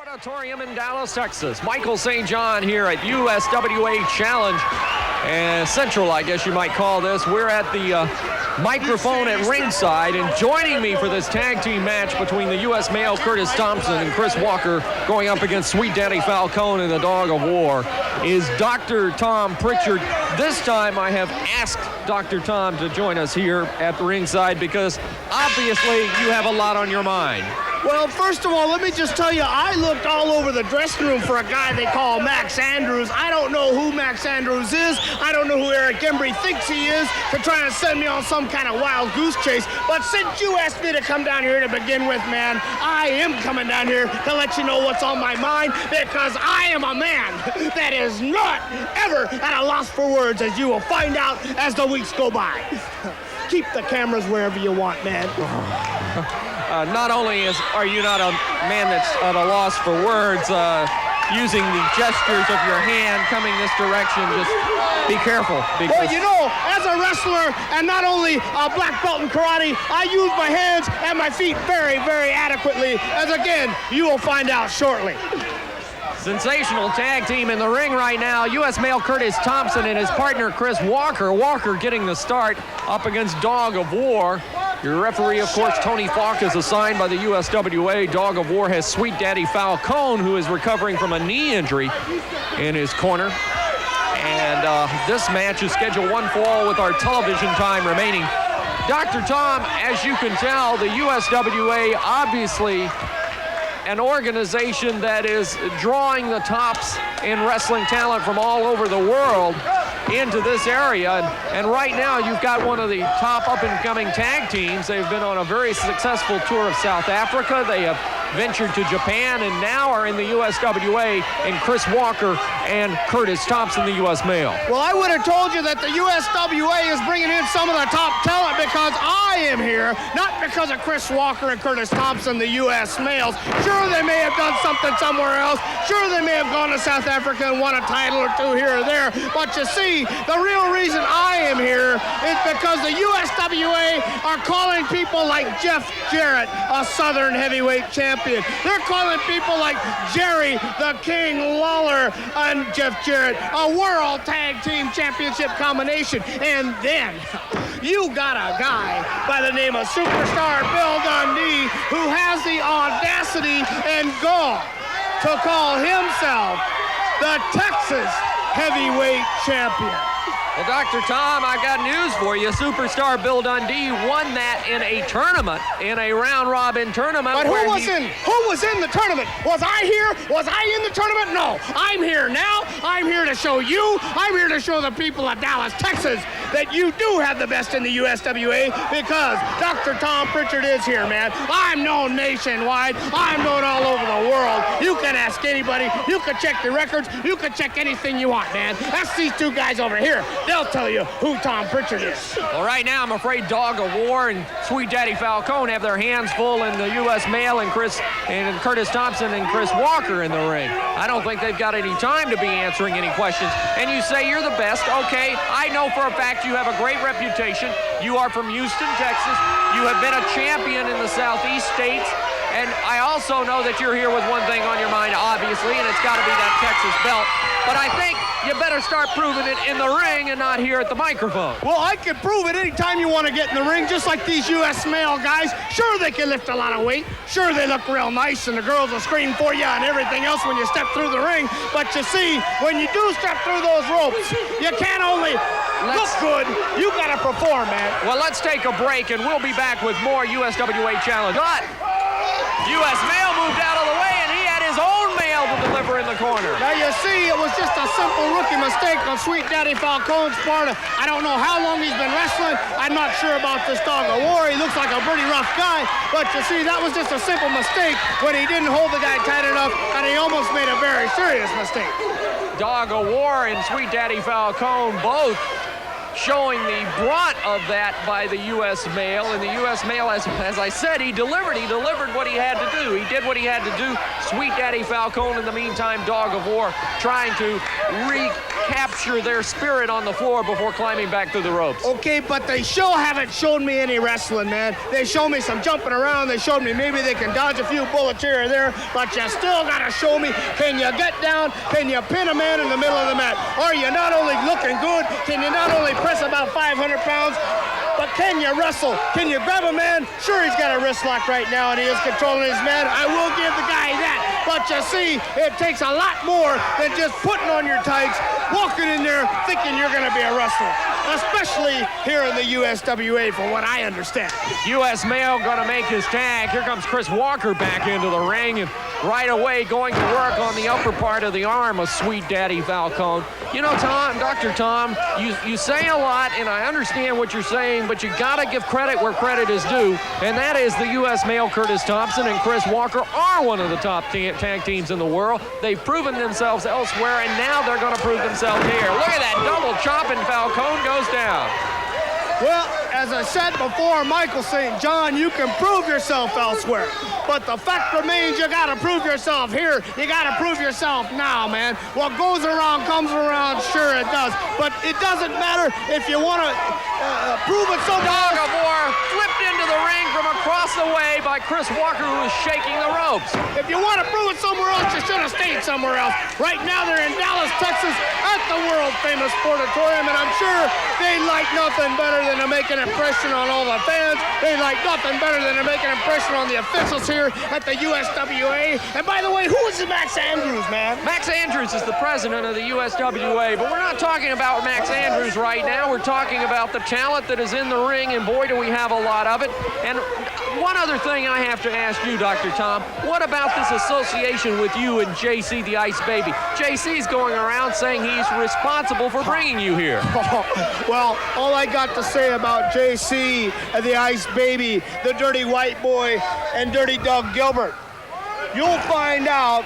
Auditorium in Dallas, Texas. Michael St. John here at USWA Challenge Central, I guess you might call this. We're at the microphone at ringside, and joining me for this tag team match between the U.S. male Curtis Thompson and Chris Walker going up against Sweet Daddy Falcone in the Dog of War is Dr. Tom Pritchard. This time I have asked Dr. Tom to join us here at the ringside because obviously you have a lot on your mind. Well, first of all, let me just tell you, I looked all over the dressing room for a guy they call Max Andrews. I don't know who Max Andrews is. I don't know who Eric Embry thinks he is to try and send me on some kind of wild goose chase. But since you asked me to come down here to begin with, man, I am coming down here to let you know what's on my mind, because I am a man that is not ever at a loss for words, as you will find out as the weeks go by. Keep the cameras wherever you want, man. Not only are you not a man that's at a loss for words, using the gestures of your hand coming this direction, just be careful. Well, you know, as a wrestler and not only a black belt in karate, I use my hands and my feet very, very adequately, as again, you will find out shortly. Sensational tag team in the ring right now. U.S. male Curtis Thompson and his partner Chris Walker. Walker getting the start up against Dog of War. Your referee, of course, Tony Falk, is assigned by the USWA. Dog of War has Sweet Daddy Falcone, who is recovering from a knee injury, in his corner. And this match is scheduled 1 fall with our television time remaining. Dr. Tom, as you can tell, the USWA obviously an organization that is drawing the tops in wrestling talent from all over the world into this area. And right now you've got one of the top up-and-coming tag teams. They've been on a very successful tour of South Africa. They have ventured to Japan and now are in the USWA in Chris Walker and Curtis Thompson, the U.S. male. Well, I would have told you that the USWA is bringing in some of the top talent because I am here, not because of Chris Walker and Curtis Thompson, the U.S. males. Sure, they may have done something somewhere else. Sure, they may have gone to South Africa and won a title or two here or there. But you see, the real reason I am here is because the USWA are calling people like Jeff Jarrett a Southern heavyweight champion. They're calling people like Jerry the King Lawler and Jeff Jarrett a World Tag Team Championship combination. And then you got a guy by the name of Superstar Bill Dundee who has the audacity and gall to call himself the Texas Heavyweight Champion. Well, Dr. Tom, I got news for you. Superstar Bill Dundee won that in a tournament, in a round-robin tournament. But who was in the tournament? Was I here? Was I in the tournament? No. I'm here now. I'm here to show you. I'm here to show the people of Dallas, Texas, that you do have the best in the USWA, because Dr. Tom Pritchard is here, man. I'm known nationwide. I'm known all over the world. You can ask anybody. You can check the records. You can check anything you want, man. That's these two guys over here. They'll tell you who Tom Pritchard is. Well, right now, I'm afraid Dog of War and Sweet Daddy Falcone have their hands full in the U.S. male and Curtis Thompson and Chris Walker in the ring. I don't think they've got any time to be answering any questions. And you say you're the best. Okay, I know for a fact you have a great reputation. You are from Houston, Texas. You have been a champion in the Southeast states. And I also know that you're here with one thing on your mind, obviously, and it's got to be that Texas belt. But I think you better start proving it in the ring and not here at the microphone. Well, I can prove it anytime you want to get in the ring, just like these U.S. male guys. Sure, they can lift a lot of weight. Sure, they look real nice, and the girls will scream for you and everything else when you step through the ring. But you see, when you do step through those ropes, you can't only look good, you got to perform, man. Well, let's take a break, and we'll be back with more USWA Challenge. But U.S. male moved out of the way, and he had his own male to deliver in the corner. Now, you see, it was just a simple rookie mistake on Sweet Daddy Falcone's part. I don't know how long he's been wrestling. I'm not sure about this Dog of War. He looks like a pretty rough guy. But you see, that was just a simple mistake when he didn't hold the guy tight enough, and he almost made a very serious mistake. Dog of War and Sweet Daddy Falcone both showing the brunt of that by the U.S. male. And the U.S. male, as I said, he delivered what he had to do. He did what he had to do. Sweet Daddy Falcone, in the meantime, dog of war, trying to recapture their spirit on the floor before climbing back through the ropes. Okay, but they sure haven't shown me any wrestling, man. They showed me some jumping around. They showed me maybe they can dodge a few bullets here or there, but you still got to show me, can you get down? Can you pin a man in the middle of the mat? Are you not only looking good, can you not only press about 500 pounds, but can you wrestle? Can you grab a man? Sure, he's got a wrist lock right now, and he is controlling his man. I will give the guy that. But you see, it takes a lot more than just putting on your tights, walking in there thinking you're going to be a wrestler, especially here in the USWA, from what I understand. U.S. male going to make his tag. Here comes Chris Walker back into the ring, and right away going to work on the upper part of the arm of Sweet Daddy Falcone. You know, Tom, Dr. Tom, you say a lot, and I understand what you're saying, but you got to give credit where credit is due, and that is the U.S. male Curtis Thompson and Chris Walker are one of the top tag teams in the world. They've proven themselves elsewhere, and now they're going to prove themselves here. Look at that double chop, and Falcone goes down. Well, as I said before, Michael St. John, you can prove yourself elsewhere. But the fact remains, you got to prove yourself here. You got to prove yourself now, man. What goes around comes around, sure it does. But it doesn't matter if you want to prove it so Dog of war flipped into the ring from across the way by Chris Walker, who was shaking the ropes. If you want to prove it somewhere else, you should have stayed somewhere else. Right now, they're in Dallas, Texas, at the world-famous Sportatorium, and I'm sure they like nothing better than to make an impression on all the fans. They like nothing better than to make an impression on the officials here at the USWA. And by the way, who is Max Andrews, man? Max Andrews is the president of the USWA, but we're not talking about Max Andrews right now. We're talking about the talent that is in the ring, and boy, do we have a lot of it. And one other thing I have to ask you, Dr. Tom, what about this association with you and JC the Ice Baby? JC's going around saying he's responsible for bringing you here. Well, all I got to say about JC and the Ice Baby, the Dirty White Boy, and Dirty Doug Gilbert, you'll find out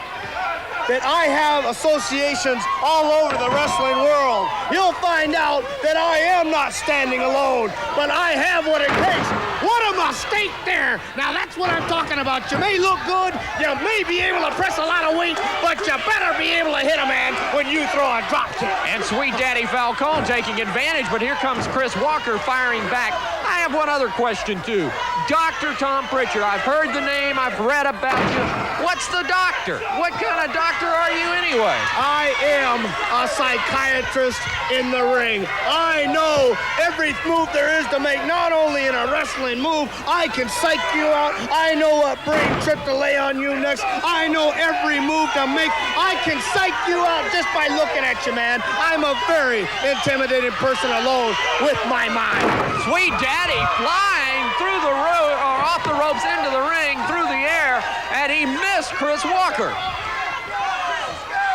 that I have associations all over the wrestling world. You'll find out that I am not standing alone, but I have what it takes. What a mistake there. Now that's what I'm talking about. You may look good, you may be able to press a lot of weight, but you better be able to hit a man when you throw a drop kick. And Sweet Daddy Falcone taking advantage, but here comes Chris Walker firing back. I have one other question too. Dr. Tom Pritchard, I've heard the name, I've read about you. What's the doctor? What kind of doctor are you anyway? I am a psychiatrist in the ring. I know every move there is to make, not only in a wrestling move. I can psych you out. I know what brain trip to lay on you next. I know every move to make. I can psych you out just by looking at you, man. I'm a very intimidating person alone with my mind. Sweet Daddy flying through the rope, or off the ropes into the ring, through the air, and he missed Chris Walker.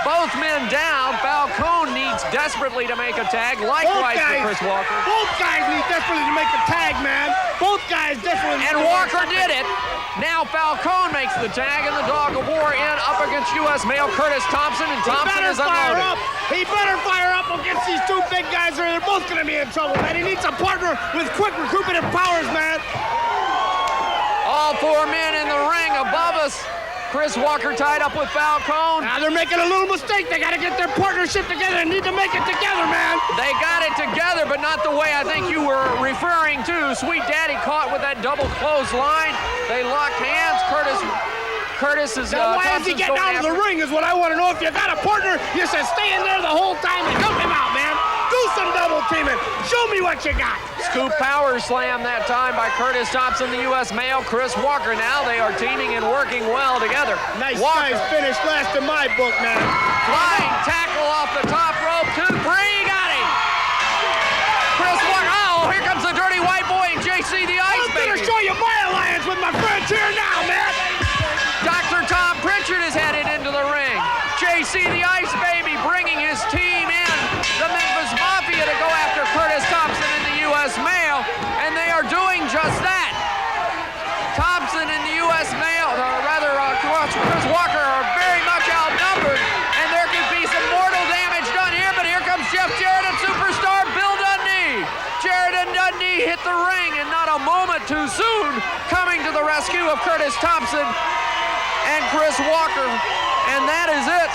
Both men down. Falcone needs desperately to make a tag. Likewise for Chris Walker. Both guys need desperately to make a tag, man. Both guys desperately. And Walker did it. Now Falcone makes the tag, and the dog of war in up against U.S. male Curtis Thompson, and Thompson is unloaded. He better fire up against these two big guys, or they're both going to be in trouble, man. He needs a partner with quick recuperative powers, man. All four men in the ring above us. Chris Walker tied up with Falcone. Now they're making a little mistake. They got to get their partnership together and need to make it together, man. They got it together, but not the way I think you were referring to. Sweet Daddy caught with that double clothesline. They locked hands. Curtis is... Now why is he getting out of the ring is what I want to know. If you got a partner, you should stay in there the whole time and help him out, man. Do some double teaming. Show me what you got. Scoop power slam that time by Curtis Thompson, the U.S. male. Chris Walker, now they are teaming and working well together. Nice finish last in my book, man. Flying tackle off the top rope. 2-3, got him. Chris Walker, oh, here comes the Dirty White Boy and JC the Ice Baby. I'm going to show you my alliance with my friends here now, man. Dr. Tom Pritchard is headed into the ring. JC the Ice Baby bringing his team in, the Memphis Mafia, to go after Curtis Thompson and the U.S. male, and they are doing just that. Thompson and the U.S. male, Chris Walker, are very much outnumbered, and there could be some mortal damage done here, but here comes Jeff Jarrett and superstar Bill Dundee. of Curtis Thompson and Chris Walker. And that is it.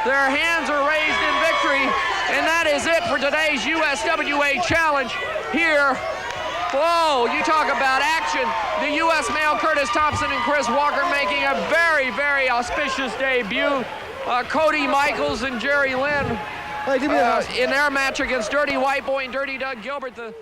Their hands are raised in victory. And that is it for today's USWA Challenge here. Whoa, you talk about action. The U.S. male Curtis Thompson and Chris Walker making a very, very auspicious debut. Cody Michaels and Jerry Lynn in their match against Dirty White Boy and Dirty Doug Gilbert. The